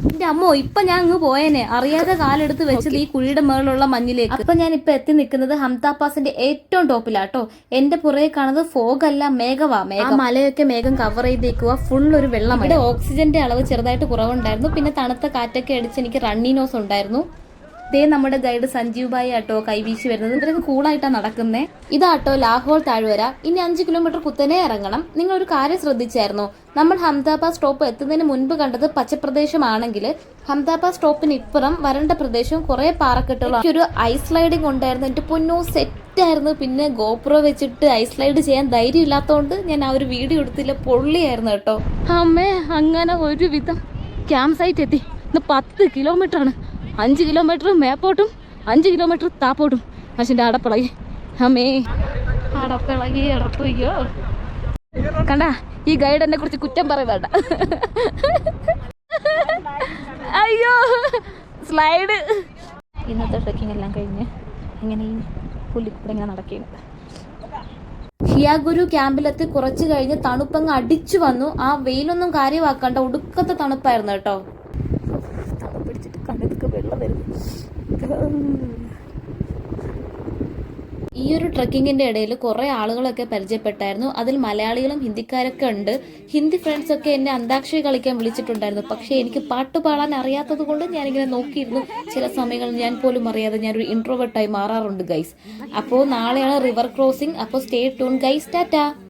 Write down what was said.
എന്റെ അമ്മോ ഇപ്പൊ ഞാൻ അങ്ങ് പോയേനെ, അറിയാതെ കാലെടുത്ത് വെച്ചത് ഈ കുഴിയുടെ മേളിലുള്ള മഞ്ഞിലേക്ക്. അപ്പൊ ഞാൻ ഇപ്പൊ എത്തി നിൽക്കുന്നത് ഹംദ പാസിന്റെ ഏറ്റവും ടോപ്പിലാട്ടോ. എന്റെ പുറകെ കാണുന്നത് ഫോഗ് അല്ല, മേഘവാ. മേഘം മലയൊക്കെ മേഘം കവർ ചെയ്തേക്കുക, ഫുൾ ഒരു വെള്ളം. ഇവിടെ ഓക്സിജന്റെ അളവ് ചെറുതായിട്ട് കുറവുണ്ടായിരുന്നു, പിന്നെ തണുത്ത കാറ്റൊക്കെ അടിച്ച് എനിക്ക് റണ്ണിനോസ് ഉണ്ടായിരുന്നു. ദേ നമ്മുടെ ഗൈഡ് സഞ്ജീവ് ഭായി ആട്ടോ കൈവീശി വരുന്നത്. ഇവരൊക്കെ കൂളായിട്ടാണ് നടക്കുന്നേ. ഇതാട്ടോ ലാഹോർ താഴ്വര. ഇനി 5 കിലോമീറ്റർ കുത്തനെ ഇറങ്ങണം. നിങ്ങൾ ഒരു കാര്യം ശ്രദ്ധിച്ചായിരുന്നോ? നമ്മൾ ഹംദാബാദ് സ്റ്റോപ്പ് എത്തുന്നതിന് മുൻപ് കണ്ടത് പച്ചപ്രദേശമാണെങ്കിൽ ഹംദാബാദ് സ്റ്റോപ്പിന് ഇപ്പുറം വരണ്ട പ്രദേശവും കുറെ പാറക്കെട്ടുകളും. ഒരു ഐസ് സ്ലൈഡിങ് ഉണ്ടായിരുന്നു. എന്റെ പൊന്നോ സെറ്റായിരുന്നു. പിന്നെ ഗോപ്രോ വെച്ചിട്ട് ഐസ് സ്ലൈഡ് ചെയ്യാൻ ധൈര്യം ഇല്ലാത്തതുകൊണ്ട് ഞാൻ ആ ഒരു വീഡിയോ എടുത്തില്ല. പൊള്ളിയായിരുന്നു കേട്ടോ. അമ്മേ അങ്ങനെ ഒരുവിധം ക്യാമ്പ് സൈറ്റ് എത്തി. 10 കിലോമീറ്റർ ആണ്. 5 കിലോമീറ്റർ മേപ്പോട്ടും 5 കിലോമീറ്റർ താപ്പോട്ടും. അച്ഛൻ്റെ അടപ്പിളകി. അമ്മേ അടപ്പിളകി അടപ്പയ്യോ. കണ്ട ഈ ഗൈഡ് എന്നെ കുറിച്ച് കുറ്റം പറയുന്നുണ്ട്. അയ്യോ സ്ലൈഡ്. ഇന്നത്തെ ട്രെക്കിംഗ് എല്ലാം കഴിഞ്ഞ് ഇങ്ങനെ ഈ പുല്ലിക്കൂടെ ഇങ്ങനെ നടക്കുകയാണ്. ഹിയാഗുരു ക്യാമ്പിലെത്തി കുറച്ച് കഴിഞ്ഞ് തണുപ്പങ്ങ് അടിച്ചു വന്നു. ആ വെയിലൊന്നും കാര്യമാക്കണ്ട, ഒടുക്കത്തെ തണുപ്പായിരുന്നു കേട്ടോ. പിടിച്ചിട്ട് കണ്ണിതൊക്കെ വെള്ളം വരും. ഈ ഒരു ട്രക്കിങ്ങിന്റെ ഇടയിൽ കുറെ ആളുകളൊക്കെ പരിചയപ്പെട്ടായിരുന്നു. അതിൽ മലയാളികളും ഹിന്ദിക്കാരൊക്കെ ഉണ്ട്. ഹിന്ദി ഫ്രണ്ട്സ് ഒക്കെ എന്നെ അന്താക്ഷരി കളിക്കാൻ വിളിച്ചിട്ടുണ്ടായിരുന്നു. പക്ഷേ എനിക്ക് പാട്ട് പാടാൻ അറിയാത്തത് കൊണ്ട് ഞാനിങ്ങനെ നോക്കിയിരുന്നു. ചില സമയങ്ങളിൽ ഞാൻ പോലും അറിയാതെ ഞാനൊരു ഇൻട്രോവേർട്ടായി മാറാറുണ്ട് ഗൈസ്. അപ്പോൾ നാളെയാണ് റിവർ ക്രോസിംഗ്. അപ്പോൾ സ്റ്റേ ട്യൂൺ ഗൈസ്. ടാറ്റാ.